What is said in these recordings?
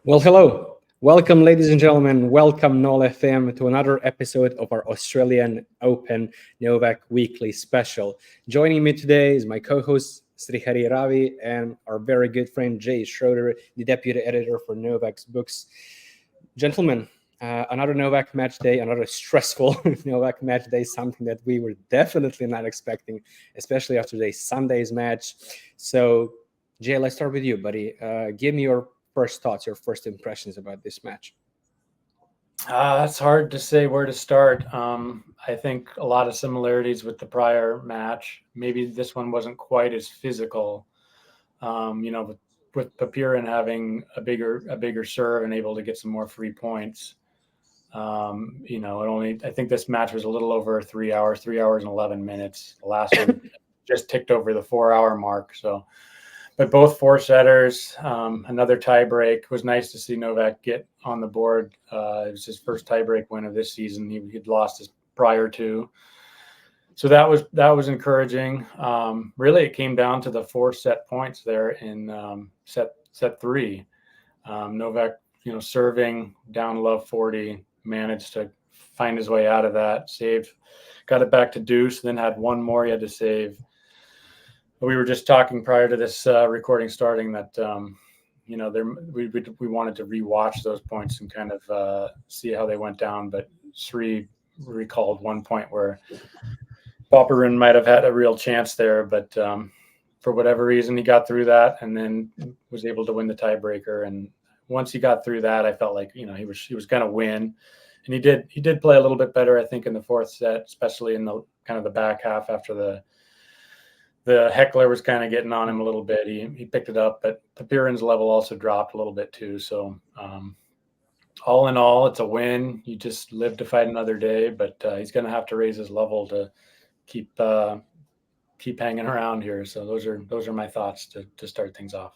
Well, hello. Welcome, ladies and gentlemen. Welcome, NoleFam, to another episode of our Australian Open Novak Weekly Special. Joining me today is my co-host, Srihari Ravi, and our very good friend, Jayson Schroeder, the deputy editor for Novak's books. Gentlemen, another Novak match day, another stressful Novak match day, something that we were definitely not expecting, especially after today's Sunday's match. So, Jay, let's start with you, buddy. Give me your first thoughts, your first impressions about this match? It's hard to say where to start. I think a lot of similarities with the prior match. Maybe this one wasn't quite as physical. With Popyrin having a bigger serve and able to get some more free points. I think this match was a little over 3 hours, 3 hours and 11 minutes. The last one just ticked over the 4 hour mark. So. But both four setters, another tie break. It was nice to see Novak get on the board. It was his first tie break win of this season. He'd lost his prior two, so that was encouraging. Really, it came down to the 4 set points there in set three. Novak, serving down low 40, managed to find his way out of that. Saved, got it back to deuce, then had one more he had to save. We were just talking prior to this recording starting that we wanted to rewatch those points and kind of see how they went down. But Sri recalled one point where Popyrin might have had a real chance there, but for whatever reason he got through that and then was able to win the tiebreaker. And once he got through that, I felt like he was going to win, and he did play a little bit better, I think, in the fourth set, especially in the kind of the back half after the heckler was kind of getting on him a little bit. He picked it up, but Popyrin's level also dropped a little bit too. So all in all, it's a win. You just live to fight another day, but he's going to have to raise his level to keep hanging around here. So those are my thoughts to start things off.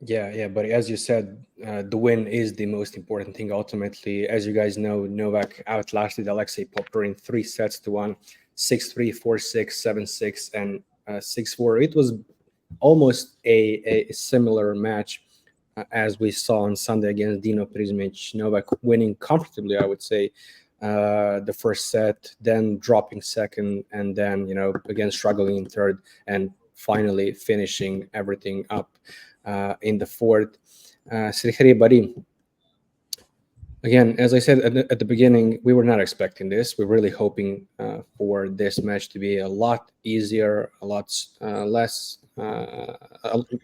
Yeah, but as you said, the win is the most important thing ultimately. As you guys know, Novak outlasted Alexei Popyrin 3-1, 6-3, 4-6, 7-6, and 6-4. It was almost a similar match as we saw on Sunday against Dino Prizmic. Novak winning comfortably, I would say, the first set, then dropping second, and then again struggling in third, and finally finishing everything up in the fourth. Srihari, buddy, again, as I said at the beginning, we were not expecting this. We're really hoping for this match to be a lot easier, a lot less,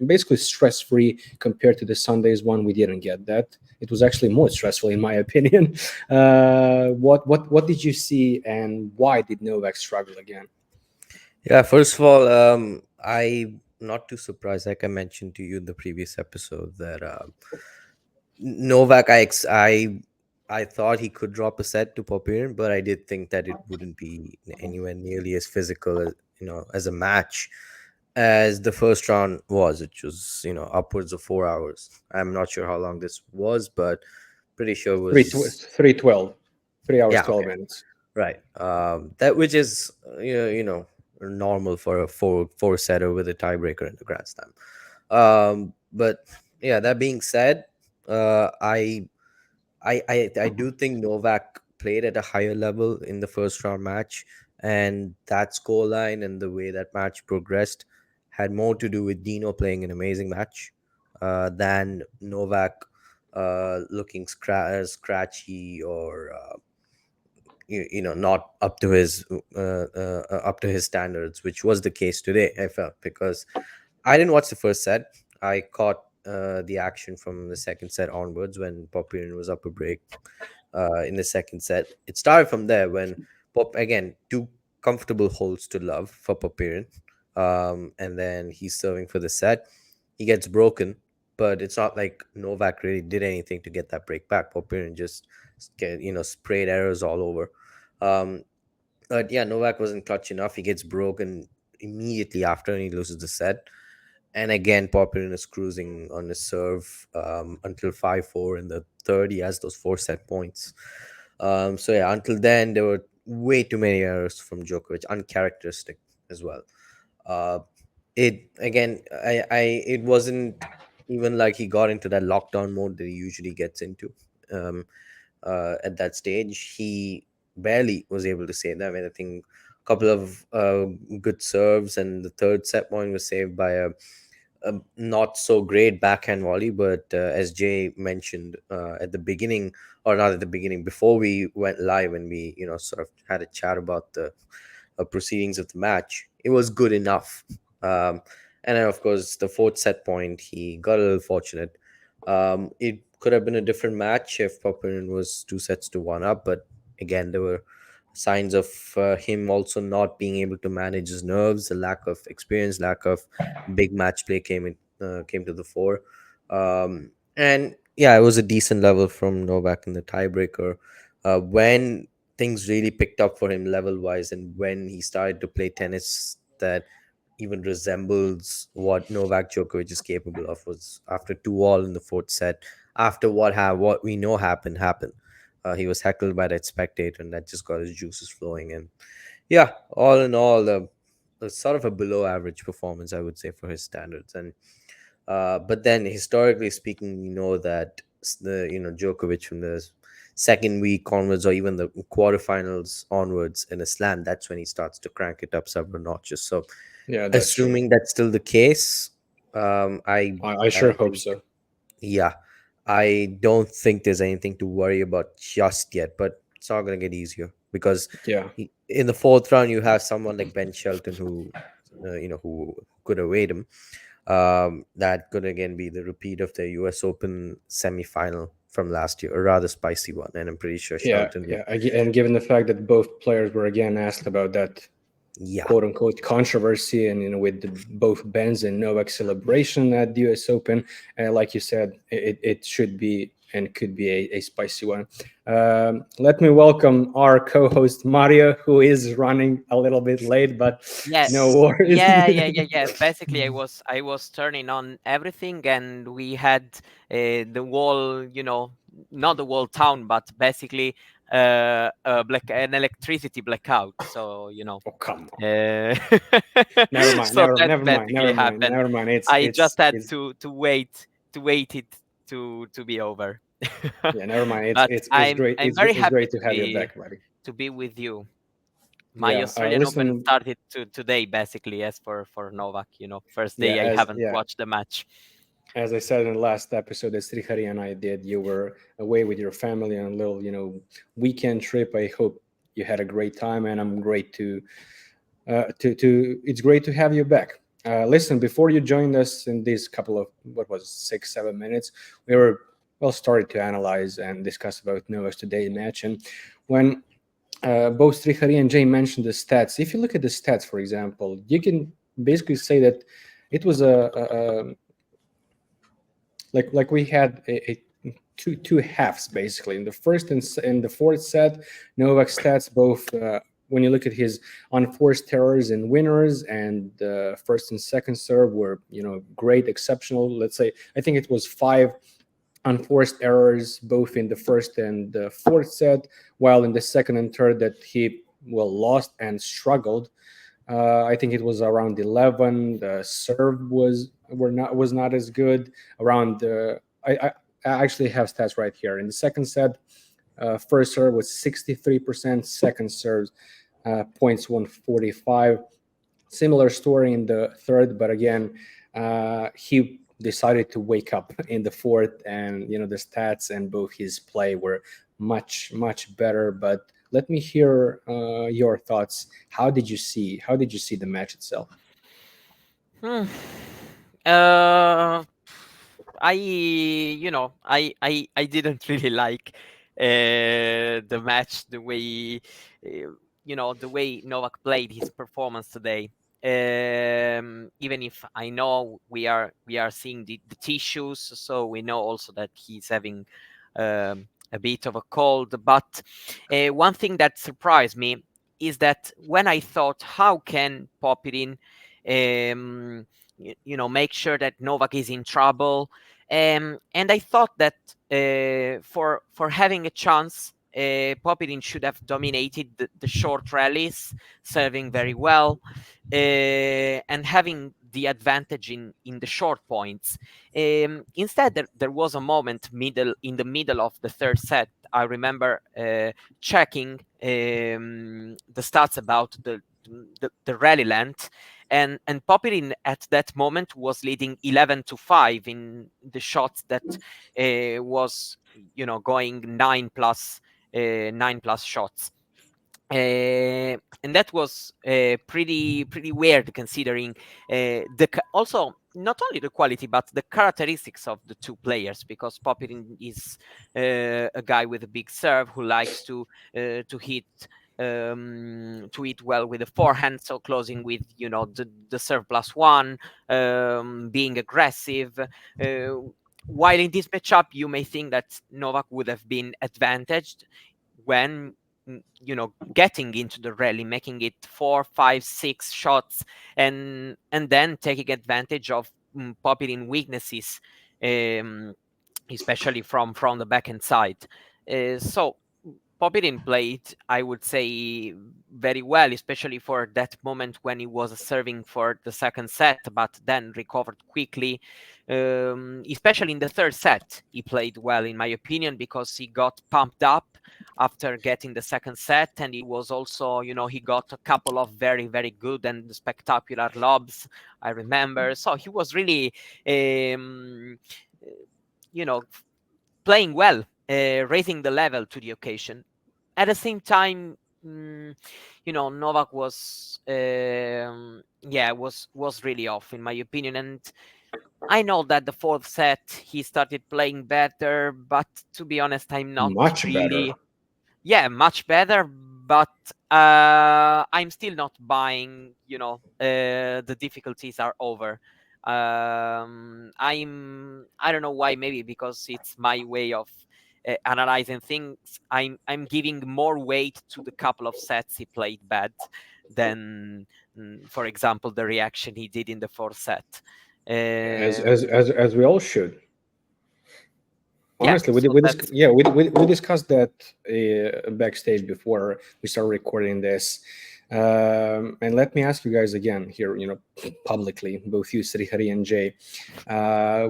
basically stress-free compared to the Sunday's one. We didn't get that. It was actually more stressful, in my opinion. What did you see, and why did Novak struggle again? Yeah, first of all, I'm not too surprised. Like I mentioned to you in the previous episode, that Novak, I thought he could drop a set to Popyrin, but I did think that it wouldn't be anywhere nearly as physical, as a match as the first round was, which was upwards of 4 hours. I'm not sure how long this was, but pretty sure it was 3:12, 3 hours, yeah, 12 okay. minutes. Right. That which is normal for a four setter with a tiebreaker in the Grand Slam. But yeah, that being said, I do think Novak played at a higher level in the first round match, and that scoreline and the way that match progressed had more to do with Dino playing an amazing match than Novak looking scratchy or not up to his standards, which was the case today, I felt, because I didn't watch the first set. I caught the action from the second set onwards when Popyrin was up a break in the second set. It started from there when again, two comfortable holds to love for Popyrin, and then he's serving for the set. He gets broken, but it's not like Novak really did anything to get that break back. Popyrin just sprayed errors all over. But yeah, Novak wasn't clutch enough. He gets broken immediately after, and he loses the set. And again, Popyrin is cruising on his serve until 5-4 in the third. He has those 4 set points. So yeah, until then, there were way too many errors from Djokovic, uncharacteristic as well. It again, it wasn't even like he got into that lockdown mode that he usually gets into at that stage. He barely was able to save that. I mean, I think a couple of good serves, and the third set point was saved by a not so great backhand volley. But as Jay mentioned at the beginning, or not at the beginning, before we went live, and we sort of had a chat about the proceedings of the match, it was good enough. And then, of course, the fourth set point, he got a little fortunate. It could have been a different match if Popyrin was 2-1 up, but again, there were signs of him also not being able to manage his nerves. The lack of experience, lack of big match play came to the fore. And yeah, it was a decent level from Novak in the tiebreaker. When things really picked up for him level wise, and when he started to play tennis that even resembles what Novak Djokovic is capable of, was after 2-all in the fourth set. After what we know happened. He was heckled by that spectator, and that just got his juices flowing. And yeah, all in all, sort of a below average performance, I would say, for his standards. And but then historically speaking, we know that the Djokovic from the second week onwards, or even the quarterfinals onwards in a slam, that's when he starts to crank it up several notches. So Yeah, that's true. assuming that's still the case, I sure hope so. yeah, I don't think there's anything to worry about just yet, but it's not going to get easier because Yeah, in the fourth round you have someone like Ben Shelton who could await him. That could again be the repeat of the U.S. Open semifinal from last year, a rather spicy one, and I'm pretty sure Shelton would. And given the fact that both players were again asked about that Yeah, quote unquote controversy, and with both Ben's and Novak celebration at the US Open, like you said, it should be and could be a spicy one. Let me welcome our co-host Mario, who is running a little bit late, but Yes. no worries. Yeah. Basically, I was turning on everything, and we had the wall, not the wall town, but basically an electricity blackout. So Oh, come on. never mind, so never- that never mind, basically never mind, happened. never mind. I It's just had it's- to wait it to be over. yeah, never mind. But It's I'm great. I'm very It's happy great to have you back, buddy. to be with you. My Yeah, Australian Open listen. started today, basically, as for Novak. First Yeah, day I haven't watched the match. As I said in the last episode that Srihari and I did, you were away with your family on a little, weekend trip. I hope you had a great time, and I'm great to it's great to have you back. Listen, before you joined us in these couple of, 6-7 minutes, we were started to analyze and discuss about Novak's today's match, and when both Srihari and Jay mentioned the stats, if you look at the stats, for example, you can basically say that it was like we had a two halves basically. In the first and in the fourth set, Novak stats both when you look at his unforced errors and winners, and first and second serve were great, exceptional. Let's say I think it was 5 unforced errors both in the first and the fourth set, while in the second and third that he lost and struggled. I think it was around 11. The serve was not as good. Around I actually have stats right here. In the second set, first serve was 63%. Second serve points 145. Similar story in the third, but again, he decided to wake up in the fourth, and the stats and both his play were much better. But let me hear your thoughts. How did you see the match itself? I didn't really like the match, the way the way Novak played his performance today. Even if I know we are seeing the tissues, so we know also that he's having a bit of a cold. But one thing that surprised me is that when I thought, how can Popyrin make sure that Novak is in trouble, and I thought that for having a chance, Popyrin should have dominated the short rallies, serving very well, and having the advantage in the short points. Instead, there was a moment in the middle of the third set. I remember checking the stats about the rally length, and Popyrin at that moment was leading 11-5 in the shots that was going 9+ shots. And that was pretty weird, considering also not only the quality but the characteristics of the two players, because Popyrin is a guy with a big serve who likes to hit well with the forehand, so closing with the serve +1, being aggressive. While in this matchup, you may think that Novak would have been advantaged when getting into the rally, making it 4, 5, 6 shots, and then taking advantage of Popyrin weaknesses, especially from the backhand side. So Popyrin played, I would say, very well, especially for that moment when he was serving for the second set, but then recovered quickly. Especially in the third set, he played well, in my opinion, because he got pumped up after getting the second set, and he was also, he got a couple of very, very good and spectacular lobs, I remember. So he was really, playing well, raising the level to the occasion. At the same time, Novak was really off, in my opinion. And I know that the fourth set he started playing better, but to be honest, I'm not Much really. better. Yeah, much better, but I'm still not buying. The difficulties are over. I don't know why. Maybe because it's my way of analyzing things. I'm giving more weight to the couple of sets he played bad than, for example, the reaction he did in the fourth set. As we all should. Yeah, Honestly, so we discussed that backstage before we started recording this. And let me ask you guys again here, publicly, both you, Srihari and Jay,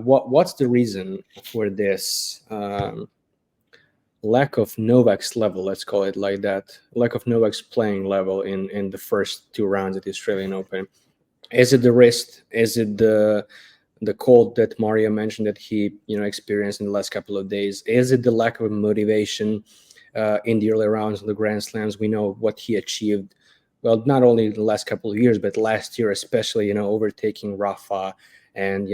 what's the reason for this lack of Novak's level? Let's call it like that. Lack of Novak's playing level in the first two rounds at the Australian Open. Is it the wrist? Is it the cold that Mario mentioned that he experienced in the last couple of days? Is it the lack of motivation in the early rounds of the Grand Slams? We know what he achieved. Well, not only in the last couple of years, but last year especially, overtaking Rafa and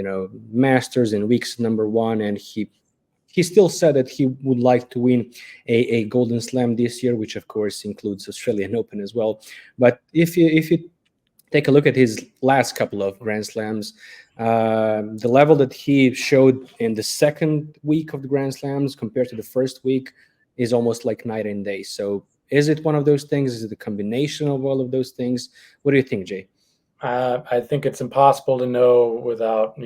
Masters in weeks number 1, and he still said that he would like to win a Golden Slam this year, which of course includes Australian Open as well. But if you take a look at his last couple of Grand Slams, the level that he showed in the second week of the Grand Slams compared to the first week is almost like night and day. So is it one of those things? Is it a combination of all of those things? What do you think, Jay? I think it's impossible to know without,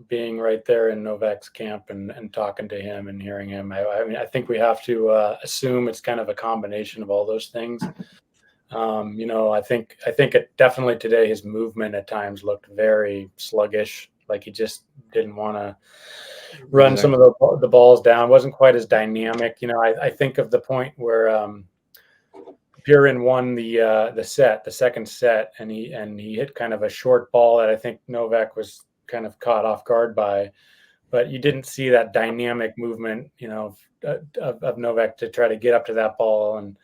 being right there in Novak's camp and talking to him and hearing him. I mean, I think we have to assume it's kind of a combination of all those things. I think it definitely today, his movement at times looked very sluggish. Like he just didn't want to run some of the balls down. Wasn't quite as dynamic. I think of the point where Popyrin won the second set, and he hit kind of a short ball that I think Novak was kind of caught off guard by. But you didn't see that dynamic movement, of Novak to try to get up to that ball, and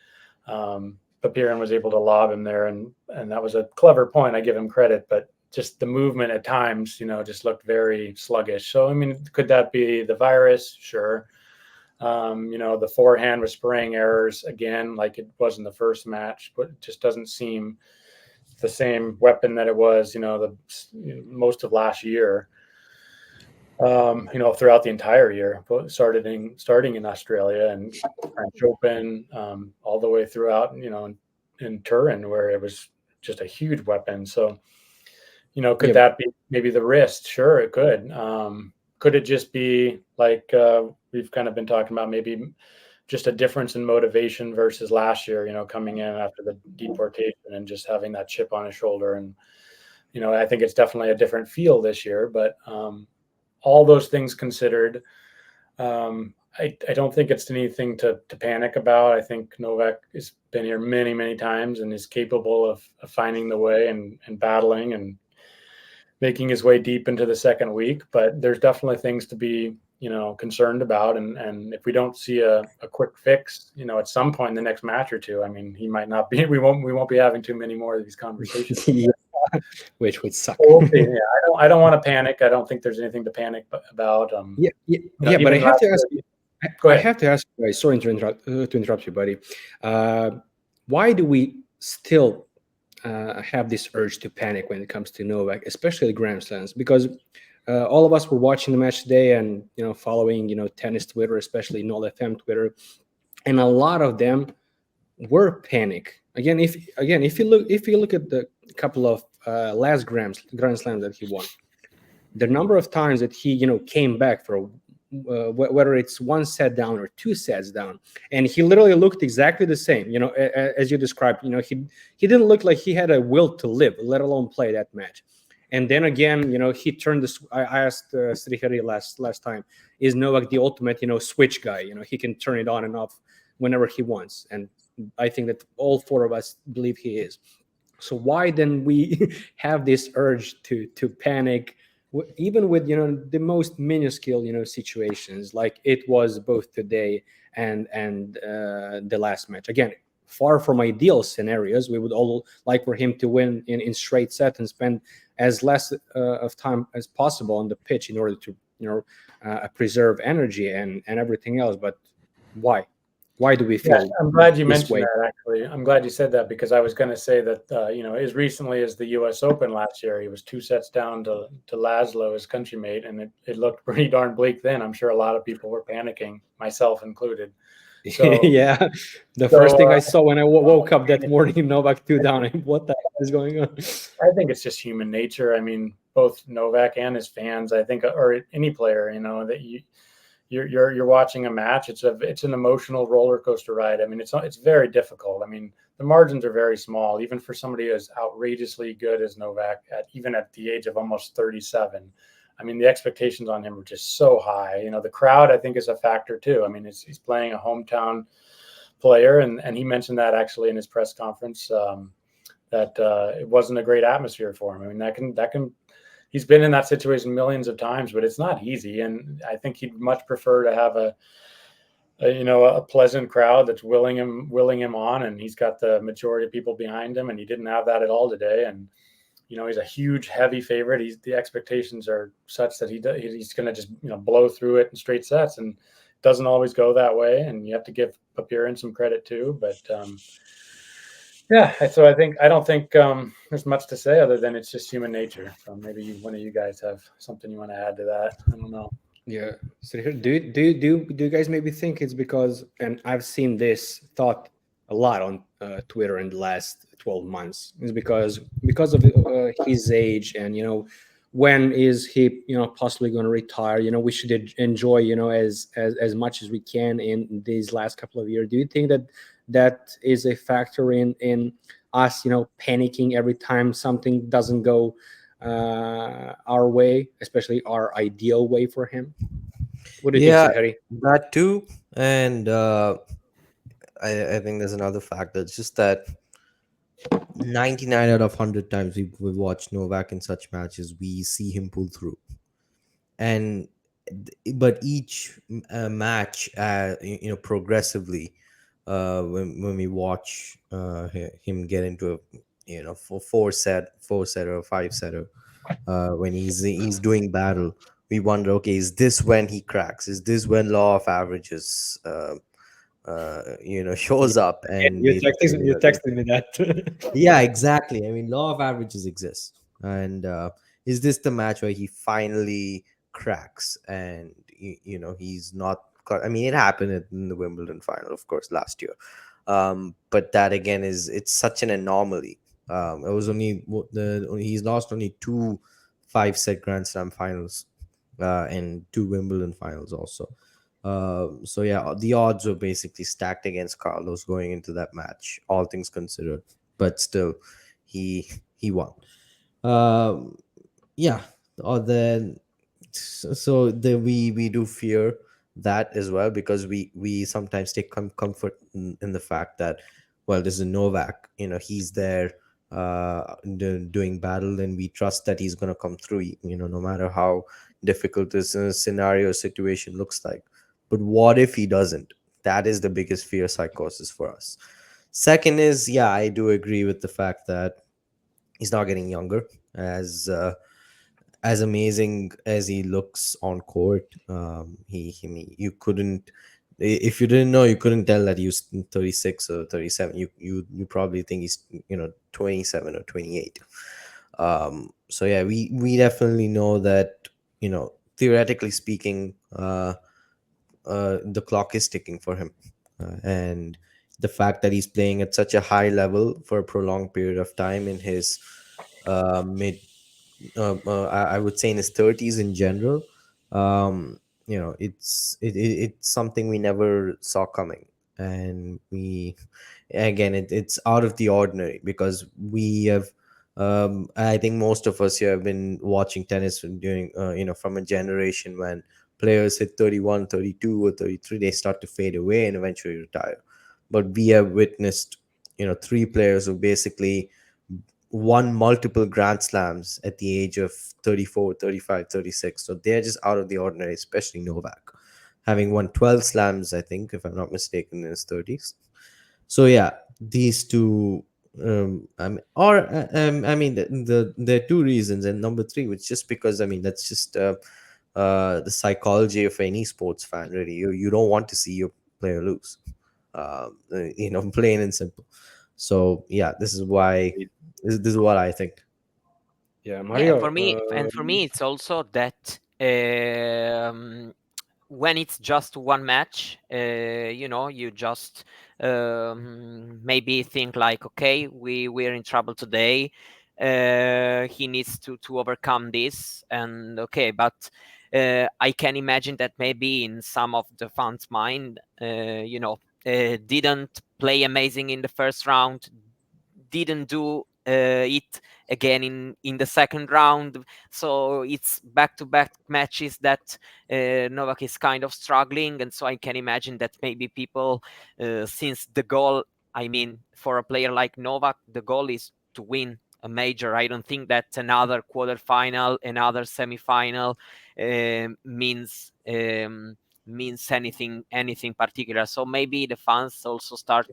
Popyrin was able to lob him there, and that was a clever point. I give him credit, but just the movement at times, just looked very sluggish. So, I mean, could that be the virus? Sure. The forehand was spraying errors again, like it was in the first match, but it just doesn't seem the same weapon that it was, most of last year. Throughout the entire year, starting in Australia and French Open, all the way throughout, in Turin, where it was just a huge weapon. So, could that be maybe the wrist? Sure, it could. Could it just be like we've kind of been talking about, maybe just a difference in motivation versus last year, coming in after the deportation and just having that chip on his shoulder and I think it's definitely a different feel this year. But all those things considered, I don't think it's anything to panic about. I think Novak has been here many, many times and is capable of finding the way and battling and making his way deep into the second week. But there's definitely things to be, concerned about. And if we don't see a quick fix, at some point in the next match or two, I mean, he might not be, we won't be having too many more of these conversations. Yeah, which would suck. We'll see. Yeah, I don't want to panic. I don't think there's anything to panic about. But I have to ask you. Go I ahead. have to ask you guys. Sorry to interrupt you, buddy. Why do we still have this urge to panic when it comes to Novak, especially the Grand Slams? Because all of us were watching the match today and following tennis Twitter, especially NoleFam Twitter, and a lot of them were panic. Again, if you look at the couple of last Grand Slams that he won, the number of times that he came back for whether it's one set down or two sets down, and he literally looked exactly the same, as you described. He didn't look like he had a will to live, let alone play that match. And then again, he turned this. I asked Srihari last time, is Novak the ultimate switch guy? He can turn it on and off whenever he wants, and I think that all four of us believe he is. So why then we have this urge to panic, even with the most minuscule situations, like it was both today and the last match. Again, far from ideal scenarios. We would all like for him to win in straight set and spend as less of time as possible on the pitch in order to preserve energy and everything else. But why? Why do we feel? Yeah, I'm glad you mentioned way? that. Actually, I'm glad you said that, because I was going to say that as recently as the U.S. Open last year, he was 2 sets down to Laszlo, his countrymate, and it looked pretty darn bleak then. I'm sure a lot of people were panicking, myself included. So, yeah, the first thing I saw when I woke up that morning, Novak 2 down. What the hell is going on? I think it's just human nature. I mean, both Novak and his fans, I think, or any player, that you're watching a match. It's an emotional roller coaster ride. I mean, it's very difficult. I mean, the margins are very small, even for somebody as outrageously good as Novak, even at the age of almost 37. I mean, the expectations on him are just so high. The crowd, I think, is a factor too. I mean, he's playing a hometown player, and he mentioned that actually in his press conference, that it wasn't a great atmosphere for him. I mean, that can. He's been in that situation millions of times, but it's not easy. And I think he'd much prefer to have a pleasant crowd that's willing him on, and he's got the majority of people behind him, and he didn't have that at all today. And he's a huge, heavy favorite. The expectations are such that he's going to just blow through it in straight sets, and it doesn't always go that way. And you have to give Popyrin some credit too. But yeah, so I don't think there's much to say other than it's just human nature. So maybe one of you guys have something you want to add to that. I don't know. Yeah. So do you guys maybe think it's because, and I've seen this thought a lot on Twitter in the last 12 months, is because of his age, and when is he possibly going to retire? We should enjoy as much as we can in these last couple of years. Do you think that is a factor in us panicking every time something doesn't go our way, especially our ideal way for him? What do you think, Srihari? That too. And I think there's another factor. It's just that 99 out of 100 times we watch Novak in such matches, we see him pull through. But each match, progressively, when we watch him get into a four setter or 5-setter, when he's doing battle, we wonder, okay, is this when he cracks? Is this when law of averages shows up? And you texted me that. yeah, exactly. I mean, law of averages exists, and is this the match where he finally cracks and he's not? I mean, it happened in the Wimbledon final, of course, last year, but that again it's such an anomaly. It was he's lost only 2 5-set Grand Slam finals and 2 Wimbledon finals also. So yeah, the odds were basically stacked against Carlos going into that match, all things considered. But still, he won. Um, yeah, or then we do fear that as well, because we sometimes take comfort in the fact that, well, this is Novak, he's there doing battle, and we trust that he's going to come through, no matter how difficult this scenario situation looks like. But what if he doesn't? That is the biggest fear psychosis for us. Second is, yeah, I do agree with the fact that he's not getting younger. As amazing as he looks on court, you couldn't, if you didn't know, you couldn't tell that he was 36 or 37. You probably think he's 27 or 28. So yeah, we definitely know that, theoretically speaking, the clock is ticking for him, and the fact that he's playing at such a high level for a prolonged period of time in his mid I would say in his 30s in general. It's something we never saw coming, and we, again, it's out of the ordinary, because we have, I think most of us here have been watching tennis during, from a generation when players hit 31, 32, or 33, they start to fade away and eventually retire. But we have witnessed, three players who basically won multiple grand slams at the age of 34, 35, 36. So they're just out of the ordinary, especially Novak, having won 12 slams, I think, if I'm not mistaken, in his 30s. So yeah, these two, I mean, there are two reasons, and number three, which just because, I mean, that's just the psychology of any sports fan. Really, you don't want to see your player lose, plain and simple. So yeah, this is why, this is what I think. Yeah, Yeah, Mario. for me, it's also that when it's just one match, you just maybe think like, okay, we're in trouble today. He needs to overcome this, and okay, but I can imagine that maybe in some of the fans' mind, didn't play amazing in the first round, didn't do it again in the second round. So it's back-to-back matches that Novak is kind of struggling, and so I can imagine that maybe people, since the goal, I mean, for a player like Novak, the goal is to win a major. I don't think that another quarterfinal, another semifinal means anything particular. So maybe the fans also start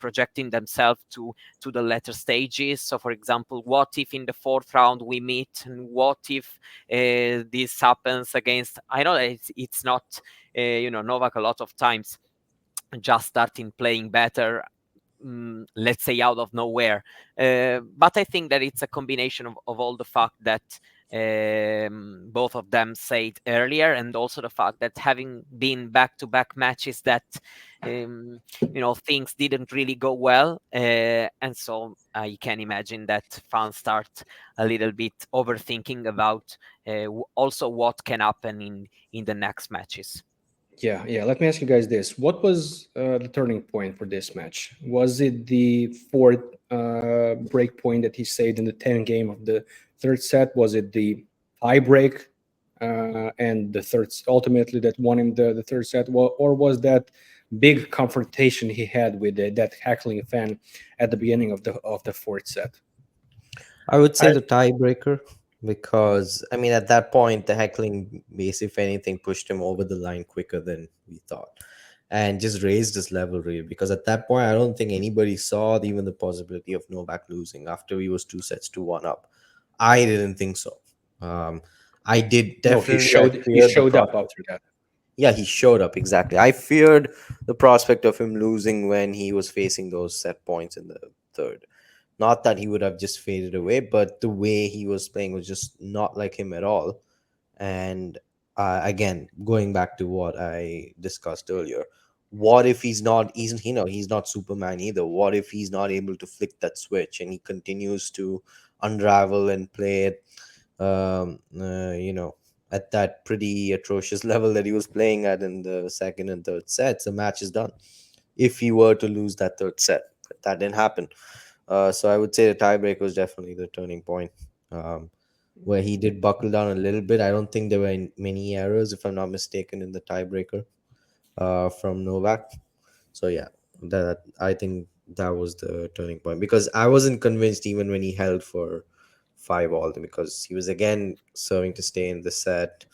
projecting themselves to the later stages. So for example, what if in the fourth round we meet, and what if this happens against, I know that it's not Novak a lot of times just starting playing better, let's say out of nowhere. But I think that it's a combination of all the fact that both of them said earlier, and also the fact that having been back-to-back matches that things didn't really go well, and so I can imagine that fans start a little bit overthinking about also what can happen in the next matches. Yeah. Let me ask you guys this: what was the turning point for this match? Was it the fourth break point that he saved in the 10 game of the third set? Was it the tie break and the third ultimately that won him the third set? Or was that big confrontation he had with that Hackling fan at the beginning of the fourth set? I would say I the tiebreaker, because I mean, at that point, the heckling base, if anything, pushed him over the line quicker than we thought, and just raised his level really. Because at that point, I don't think anybody saw even the possibility of Novak losing after he was 2 sets to 1 up. I didn't think so. Um, I did No, definitely. I he feared the showed up prospect. after that. Yeah, he showed up exactly. I feared the prospect of him losing when he was facing those set points in the third. Not that he would have just faded away, but the way he was playing was just not like him at all. And again, going back to what I discussed earlier, what if he's not Superman either? What if he's not able to flick that switch and he continues to unravel and play it, at that pretty atrocious level that he was playing at in the second and third sets? The match is done. If he were to lose that third set, but that didn't happen. So I would say the tiebreak was definitely the turning point. where he did buckle down a little bit. I don't think there were many errors, if I'm not mistaken, in the tiebreaker from Novak. So yeah, that I think that was the turning point, because I wasn't convinced even when he held for 5-all, because he was again serving to stay in the set.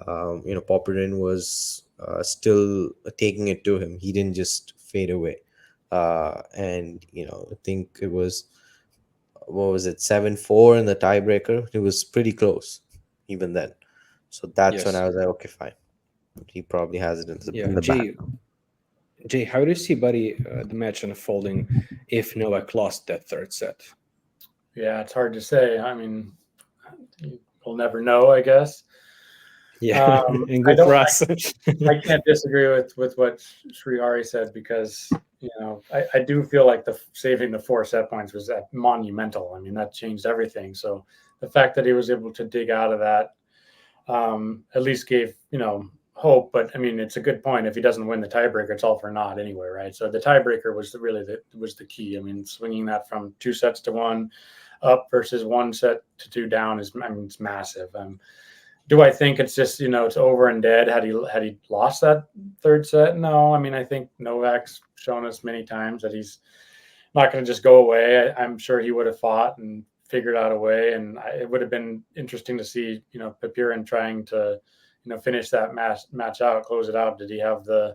Popyrin was still taking it to him. He didn't just fade away. And I think it was, what was it, 7-4 in the tiebreaker. It was pretty close even then. So that's when Yes. I was like, okay, fine. He probably has it in the Jay, back. Jay, how do you see, buddy, the match unfolding if Novak lost that third set? Yeah, it's hard to say. I mean, we'll never know, I guess. Yeah, and good for us. I can't disagree with what Srihari said, because I do feel like saving the 4 set points was monumental. I mean, that changed everything. So the fact that he was able to dig out of that at least gave hope. But I mean, it's a good point. If he doesn't win the tiebreaker, it's all for naught anyway, right? So the tiebreaker was the key. I mean, swinging that from 2 sets to 1 up versus 1 set to 2 down it's massive. Do I think it's just it's over and dead? Had he lost that third set? No. I mean, I think Novak's shown us many times that he's not going to just go away. I'm sure he would have fought and figured out a way, and it would have been interesting to see Popyrin trying to finish that match out, close it out. Did he have the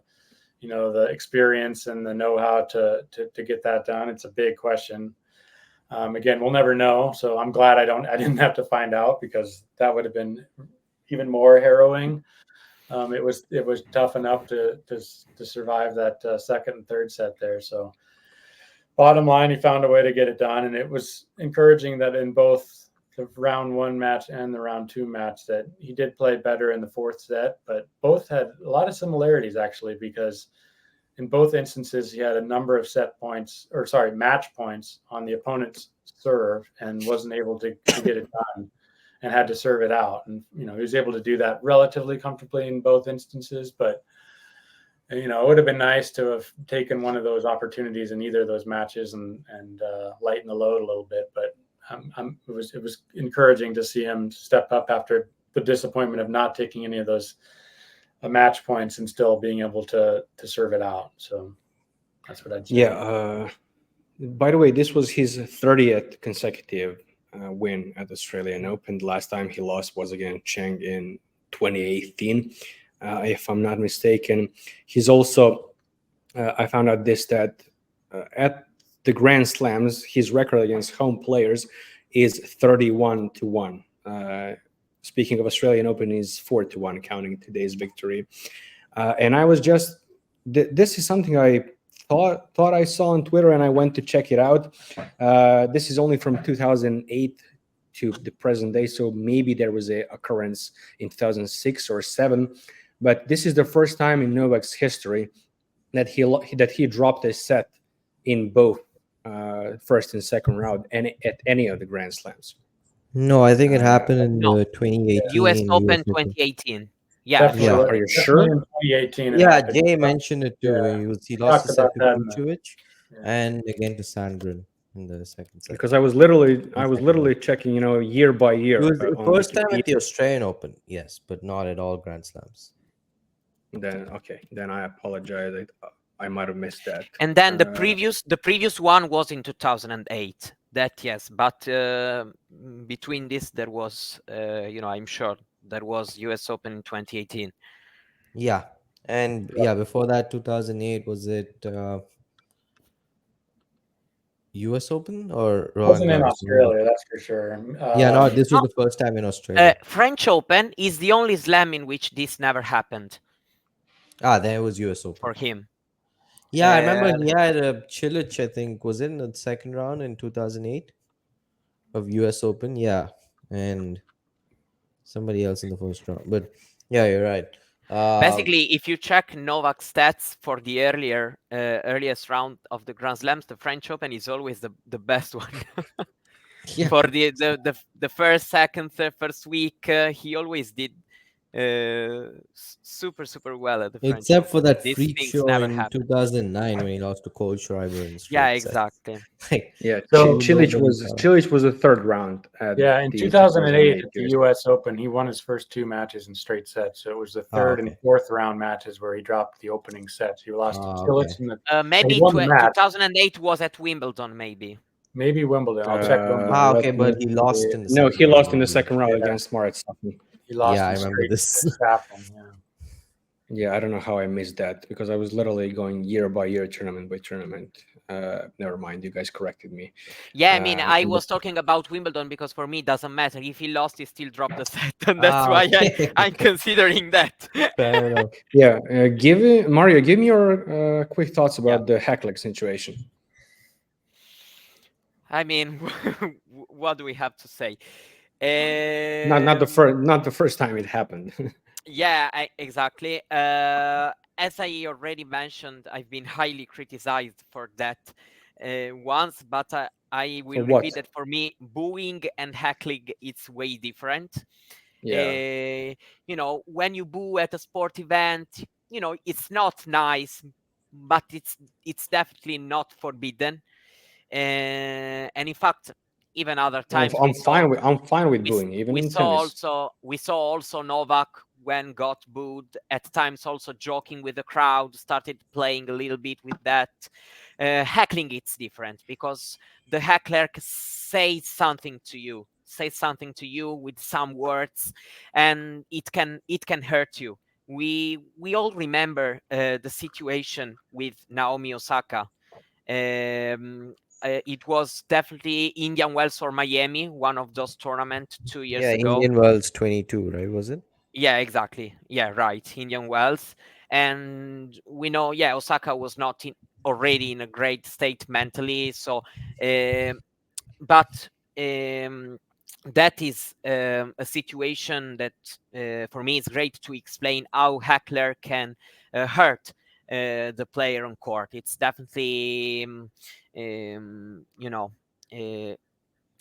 the experience and the know-how to get that done? It's a big question. Again, we'll never know. So I'm glad I didn't have to find out, because that would have been even more harrowing. It was tough enough to survive that second and third set there. So bottom line, he found a way to get it done, and it was encouraging that in both the round 1 match and the round 2 match that he did play better in the 4th set, but both had a lot of similarities actually, because in both instances he had a number of match points on the opponent's serve and wasn't able to get it done, and had to serve it out. And he was able to do that relatively comfortably in both instances, but it would have been nice to have taken one of those opportunities in either of those matches and lighten the load a little bit. But it was encouraging to see him step up after the disappointment of not taking any of those match points and still being able to serve it out. So that's what I'd say. Yeah. By the way, this was his 30th consecutive win at the Australian Open. The last time he lost was against Cheng in 2018, if I'm not mistaken. He's also, I found out that at the Grand Slams, his record against home players is 31-1. Speaking of Australian Open, is 4-1, counting today's victory. And I was just, this is something I thought I saw on Twitter, and I went to check it out. This is only from 2008 to the present day, so maybe there was a occurrence in 2006 or 7, but this is the first time in Novak's history that he dropped a set in both first and second round and at any of the Grand Slams. No, I think it happened in No. 2018. US Open 2018. Yeah, Definitely. Yeah. Are you sure? In 2018. Yeah, Jay mentioned it too. Yeah. He lost the set Talked to about that. Djokovic Yeah. and again to Sandgren in the second set. Because I was literally checking, year by year. It was the on first time at Wikipedia. the Australian Open, yes, but not at all Grand Slams. Then I apologize. I might have missed that. and then the previous one was in 2008. That, yes, but between this there was I'm sure there was US Open in 2018. Yeah, and before that 2008, was it US Open or Wasn't in Roland Garros? Australia, that's for sure. No, this was the first time in Australia. French Open is the only slam in which this never happened There was US Open for him. Yeah, I remember he had a Cilic, I think, was in the second round in 2008 of US Open. Yeah, and somebody else in the first round. But yeah, you're right. Basically, if you check Novak's stats for the earliest round of the Grand Slams, the French Open is always the best one. Yeah. For the first, second, third, first week, he always did super well at the French Except for Open. that These freak things show never in happen. 2009 when he lost to Cole Schreiber in Yeah, straight sets. exactly. Like, Yeah, So- Cilic was the third round. At Yeah, in the 2008 at the US U.S. Open, he won his first 2 matches in straight sets. So it was the third okay. and fourth round matches where he dropped the opening sets. He lost to Cilic Okay. in the Maybe he won the match. 2008 was at Wimbledon, maybe. Maybe Wimbledon. I'll check Wimbledon. Okay, but he lost in the No, second he round. lost in the second round Yeah. against Marat Safin. He lost. Yeah, I in remember straight this. to Safin, yeah. Yeah, I don't know how I missed that because I was literally going year by year, tournament by tournament. Never mind, you guys corrected me. Yeah, I mean, I and was talking about Wimbledon because for me it doesn't matter. If he lost, he still dropped the set, and that's why I'm considering that. Fair enough. Yeah, Mario, give me your quick thoughts about the Hackling situation. I mean, what do we have to say? Not the first time it happened. Yeah, exactly. As I already mentioned, I've been highly criticized for that once, but I will what? repeat that for me, booing and heckling, it's way different. Yeah. You know, when you boo at a sport event, you know, it's not nice, but it's definitely not forbidden. And in fact, even other times I'm fine with booing, even in tennis. we saw also Novak when got booed, at times also joking with the crowd, started playing a little bit with that. Heckling, it's different because the heckler says something to you with some words, and it can hurt you. We all remember the situation with Naomi Osaka. It was definitely Indian Wells or Miami, one of those tournaments 2 years ago. Indian Wells 22, right? Was it? Yeah, exactly. Yeah, right. Indian Wells. And we know, yeah, Osaka was not already in a great state mentally. So, but that is a situation that for me is great to explain how heckler can hurt the player on court. It's definitely, you know,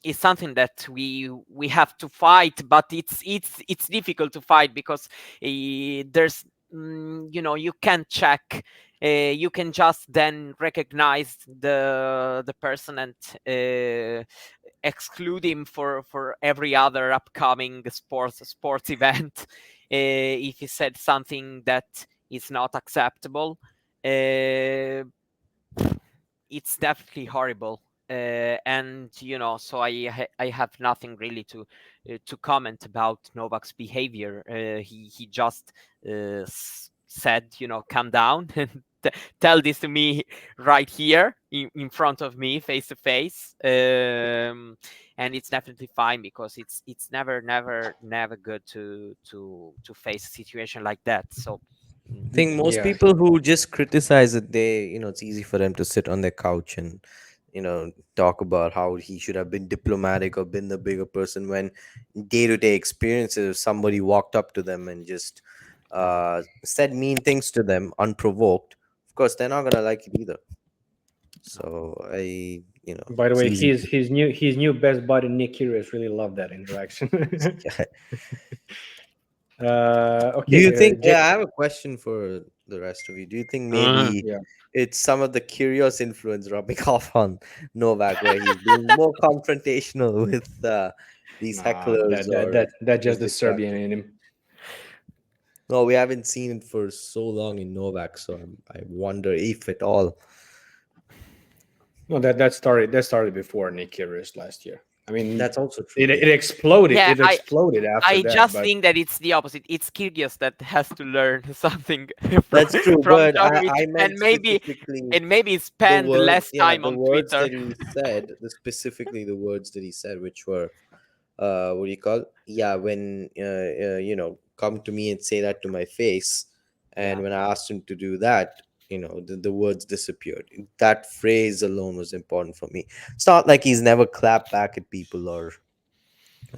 is something that we have to fight, but it's difficult to fight because there's you know, you can check, you can just then recognize the person and exclude him for every other upcoming sports event if he said something that is not acceptable. It's definitely horrible. And you know, so I have nothing really to comment about Novak's behavior. He just said, you know, calm down and tell this to me right here in front of me, face to face. And it's definitely fine because it's never good to face a situation like that. So I think most people who just criticize it, it's easy for them to sit on their couch and, talk about how he should have been diplomatic or been the bigger person, when day-to-day experiences, if somebody walked up to them and just said mean things to them unprovoked, of course they're not gonna like it either. So By the way, his new best buddy Nick Kyrgios really loved that interaction. Okay. Do you think? I have a question for the rest of you. Do you think maybe it's some of the Kyrgios influence rubbing off on Novak, where he's being more confrontational with these hecklers? That's just the Serbian in him. No, we haven't seen it for so long in Novak, so I wonder if at all. No, that started before Nick Kyrgios last year. I mean, that's also true. It exploded. Yeah, it exploded after I that. just think that it's the opposite. It's Kyrgios that has to learn something. That's true, but I meant and maybe spend less time on words Twitter. that he said, specifically the words that he said, which were, what do you call? Yeah, when come to me and say that to my face, and when I asked him to do that, the words disappeared. That phrase alone was important for me. It's not like he's never clapped back at people or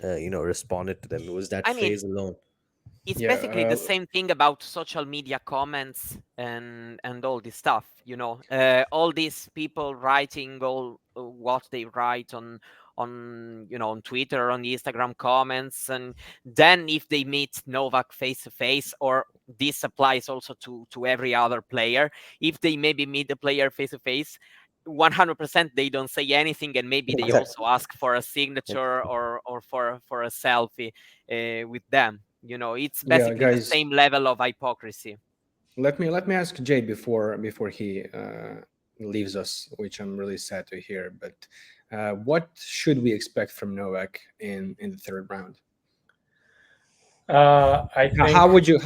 responded to them. It was that phrase alone. It's basically the same thing about social media comments and all this stuff. All these people writing all what they write on on Twitter, on the Instagram comments, and then if they meet Novak face to face, or this applies also to every other player, if they maybe meet the player face to face, 100% they don't say anything, and maybe they also ask for a signature or for a selfie with them. It's basically the same level of hypocrisy. Let me ask Jay before he leaves us, which I'm really sad to hear. But what should we expect from Novak in the third round? I think, how would you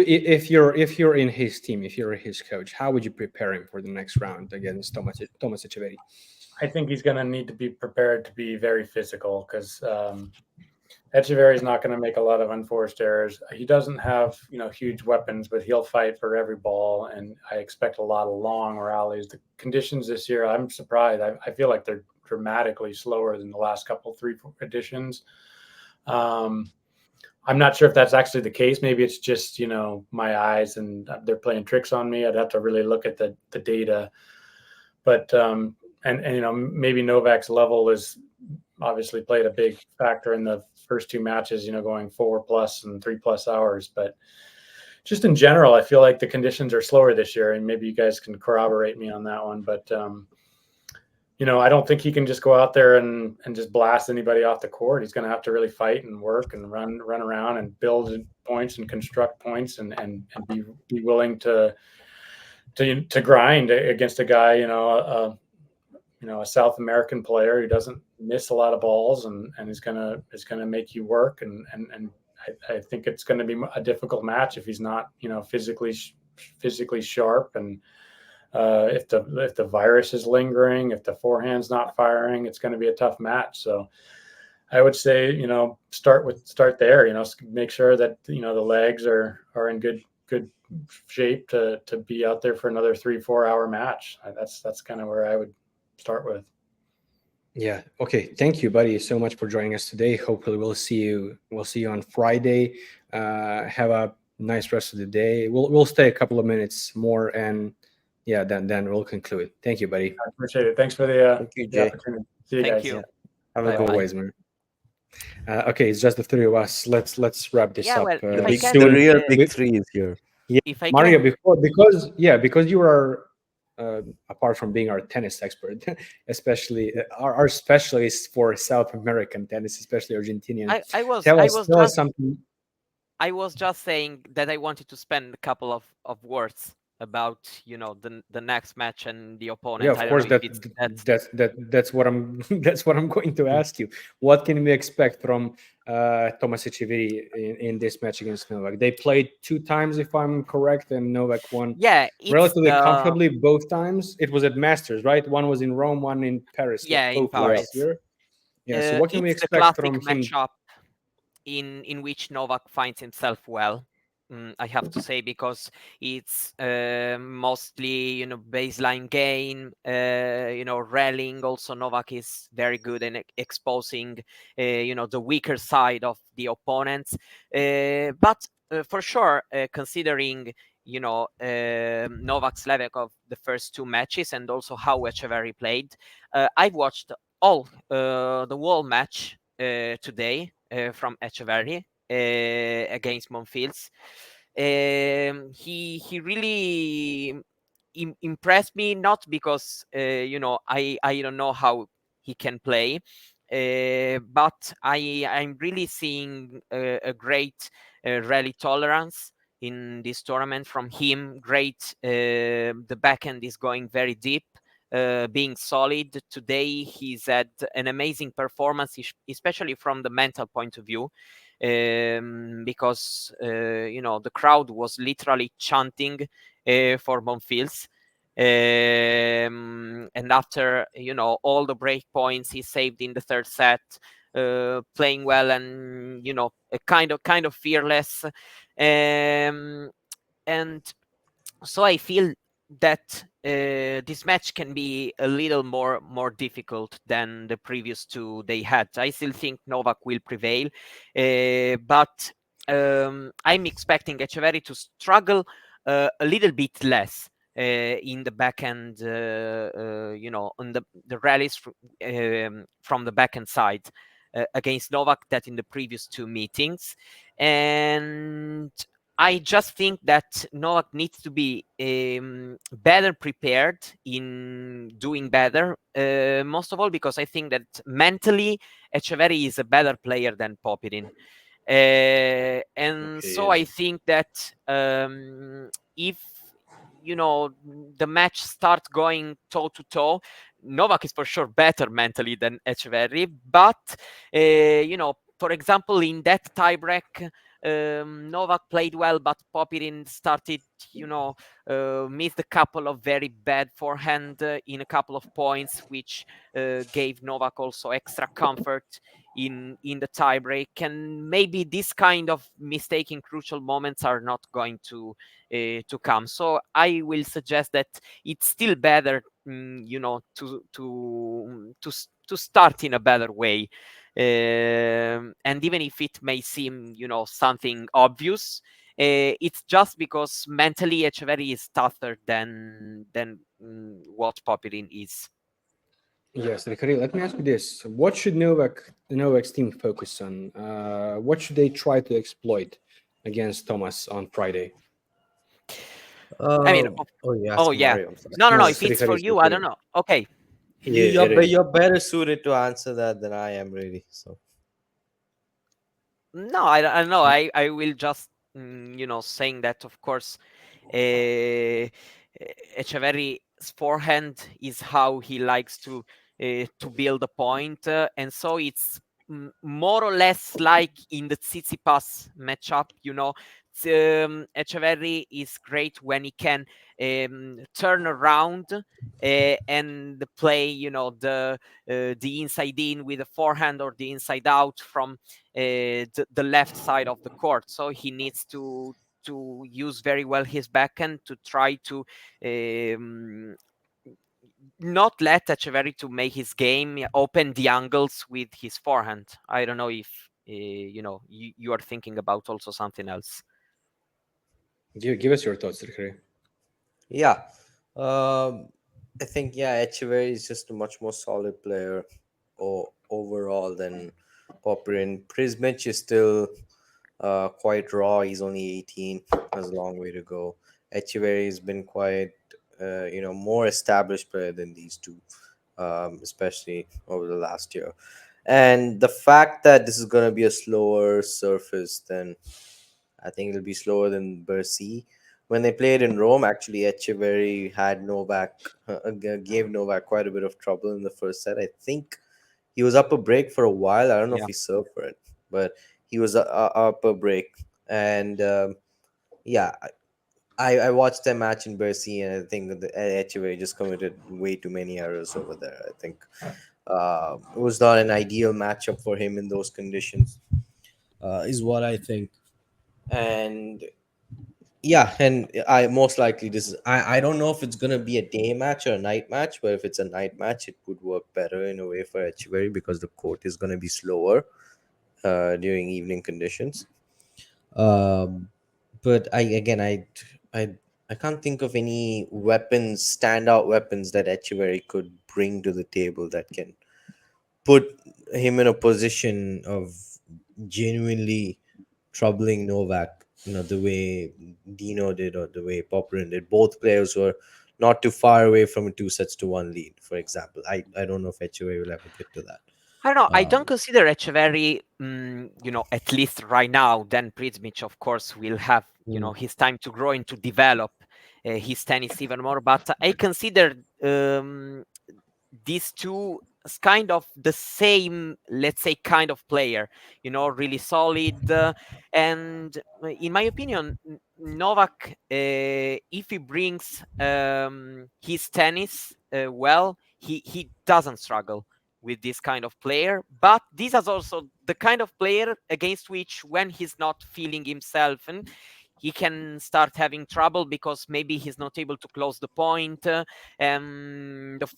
if you're in his team, if you're his coach, how would you prepare him for the next round against Thomas Etcheverry? I think he's going to need to be prepared to be very physical, because Etcheverry is not going to make a lot of unforced errors. He doesn't have huge weapons, but he'll fight for every ball, and I expect a lot of long rallies. The conditions this year, I'm surprised. I feel like they're dramatically slower than the last three editions. I'm not sure if that's actually the case. Maybe it's just my eyes and they're playing tricks on me. I'd have to really look at the data, but and maybe Novak's level is obviously played a big factor in the first two matches, going 4+ and 3+ hours. But just in general, I feel like the conditions are slower this year, and maybe you guys can corroborate me on that one. But I don't think he can just go out there and just blast anybody off the court. He's going to have to really fight and work and run around and build points and construct points and be willing to grind against a guy, a South American player who doesn't miss a lot of balls and is gonna make you work. And I think it's going to be a difficult match if he's not physically sharp, and if the virus is lingering, if the forehand's not firing, it's going to be a tough match. So I would say start there. Make sure that the legs are in good shape to be out there for another 3-4 hour match. That's kind of where I would start with. Yeah. Okay. Thank you, buddy, so much for joining us today. Hopefully we'll see you on Friday. Have a nice rest of the day. We'll stay a couple of minutes more, and yeah, then we'll conclude. Thank you, buddy. I appreciate it. Thanks for the Jay. opportunity. See you Thank guys. you. Have a good Always, man. Okay, it's just the three of us. Let's wrap this up. Well, The if I big, can, the real big three is here. Yeah, if I Mario, can, because you are apart from being our tennis expert, especially our specialist for South American tennis, especially Argentinian. Tell us something. I was just saying that I wanted to spend a couple of words about the next match and the opponent. Yeah, of course. That's what I'm that's what I'm going to ask you. What can we expect from Thomas Etcheverry in this match against Novak? They played 2 times, if I'm correct, and Novak won. Yeah, relatively comfortably both times. It was at Masters, right? One was in Rome, one in Paris. Yeah, in both Paris. last year. Yeah. So what can we it's expect the from classic him? matchup in which Novak finds himself well. I have to say, because it's mostly baseline game, rallying. Also, Novak is very good in exposing the weaker side of the opponents. But for sure, considering Novak's level of the first 2 matches and also how Etcheverry played, I've watched all the whole match today from Etcheverry against Monfils. He really impressed me, not because I don't know how he can play, but I'm really seeing a great rally tolerance in this tournament from him. Great, the backhand is going very deep. Being solid today, he's had an amazing performance, especially from the mental point of view, because the crowd was literally chanting for Monfils, and after all the break points he saved in the third set, playing well and a kind of fearless, and so I feel that this match can be a little more difficult than the previous 2 they had. I still think Novak will prevail, but I'm expecting Etcheverry to struggle a little bit less, in the backhand, on the rallies from the backhand side against Novak that in the previous two meetings. And I just think that Novak needs to be better prepared in doing better. Most of all because I think that mentally Etcheverry is a better player than Popyrin. And so I think that if the match starts going toe to toe, Novak is for sure better mentally than Etcheverry. But for example, in that tiebreak, Novak played well, but Popyrin started, missed a couple of very bad forehand in a couple of points, which gave Novak also extra comfort in the tiebreak. And maybe this kind of mistake in crucial moments are not going to come. So I will suggest that it's still better, to start in a better way. And even if it may seem, something obvious, it's just because mentally Etcheverry is tougher than what Popyrin is. Yes, Srihari, let me ask you this. What should Novak's team focus on? What should they try to exploit against Thomas on Friday? I mean, yeah. Mario, I'm sorry. No. No, If it's Srihari for is you, I don't looking- know. Okay. You're better suited to answer that than I am, really. So No, I don't know. I will just, saying that, of course, Etcheverry's forehand is how he likes to build a point. And so it's more or less like in the Tsitsipas matchup, Etcheverry is great when he can turn around and play, the inside in with a forehand or the inside out from the left side of the court. So he needs to use very well his backhand to try to not let Etcheverry to make his game, open the angles with his forehand. I don't know if you are thinking about also something else. Give us your thoughts, Srihari. yeah, I think Etcheverry is just a much more solid player overall than Popyrin. Prismic is still quite raw. He's only 18. Has a long way to go. Etcheverry has been quite more established player than these two, especially over the last year. And the fact that this is going to be a slower surface, then I think it'll be slower than Bercy. When they played in Rome, actually, Etcheverry had gave Novak quite a bit of trouble in the first set. I think he was up a break for a while. I don't know if he served for it, but he was up a break. And I watched that match in Bercy, and I think that Etcheverry just committed way too many errors over there. I think it was not an ideal matchup for him in those conditions, is what I think. And and I most likely I don't know if it's gonna be a day match or a night match, but if it's a night match, it would work better in a way for Etcheverry because the court is gonna be slower during evening conditions. But I can't think of any standout weapons that Etcheverry could bring to the table that can put him in a position of genuinely troubling Novak, the way Dino did or the way Popyrin did. Both players were not too far away from a 2-1 lead, for example. I don't know if Etcheverry will ever get to that. I don't know. I don't consider Etcheverry, at least right now. Then Prismic, of course, will have, his time to grow and to develop his tennis even more. But I consider these two as kind of the same, let's say, kind of player, really solid. And in my opinion, Novak, if he brings his tennis well, he doesn't struggle with this kind of player. But this is also the kind of player against which, when he's not feeling himself, and he can start having trouble because maybe he's not able to close the point. The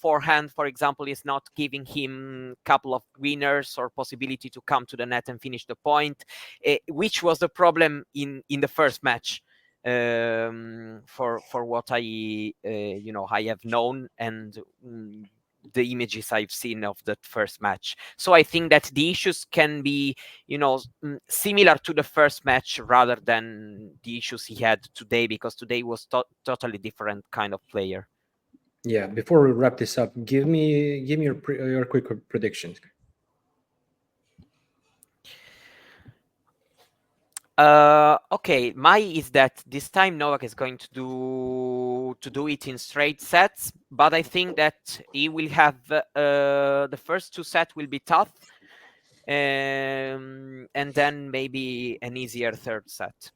forehand, for example, is not giving him a couple of winners or possibility to come to the net and finish the point, which was the problem in the first match for what I I have known and the images I've seen of that first match. So I think that the issues can be, similar to the first match rather than the issues he had today, because today was totally different kind of player. Yeah. Before we wrap this up, give me your quick predictions. Okay, my is that this time Novak is going to do it in straight sets, but I think that he will have the first 2 sets will be tough, and then maybe an easier third set.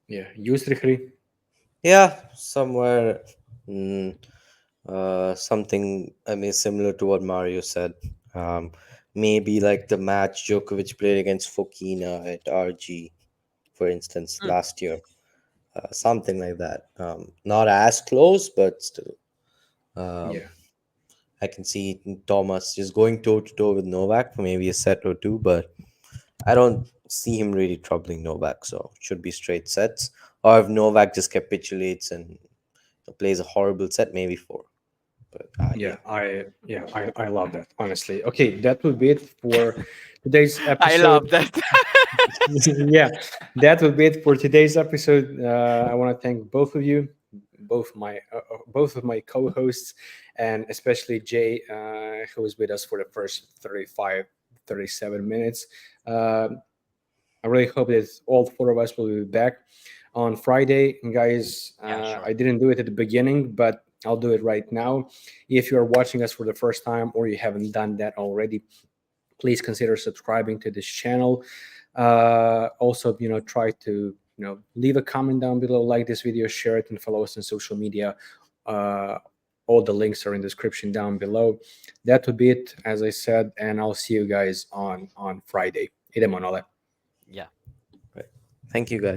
Yeah. You, Srihari? Yeah, somewhere something similar to what Mario said. Maybe like the match Djokovic played against Fokina at RG, for instance, last year. Something like that. Not as close, but still. Yeah. I can see Thomas just going toe to toe with Novak for maybe a set or two, but I don't see him really troubling Novak, so it should be straight sets. Or if Novak just capitulates and plays a horrible set, maybe 4. But I love that, honestly. Okay, that would be it for today's episode. I love that. Yeah, that would be it for today's episode. I want to thank both of you, both of my co-hosts, and especially Jay, who was with us for the first 37 minutes. I really hope that all 4 of us will be back on Friday. And guys, Yeah, sure. I didn't do it at the beginning, but I'll do it right now. If you are watching us for the first time or you haven't done that already, please consider subscribing to this channel. Also, try to leave a comment down below, like this video, share it, and follow us on social media. All the links are in the description down below. That would be it, as I said, and I'll see you guys on Friday. Idemo, Nole. Yeah. Right. Thank you, guys.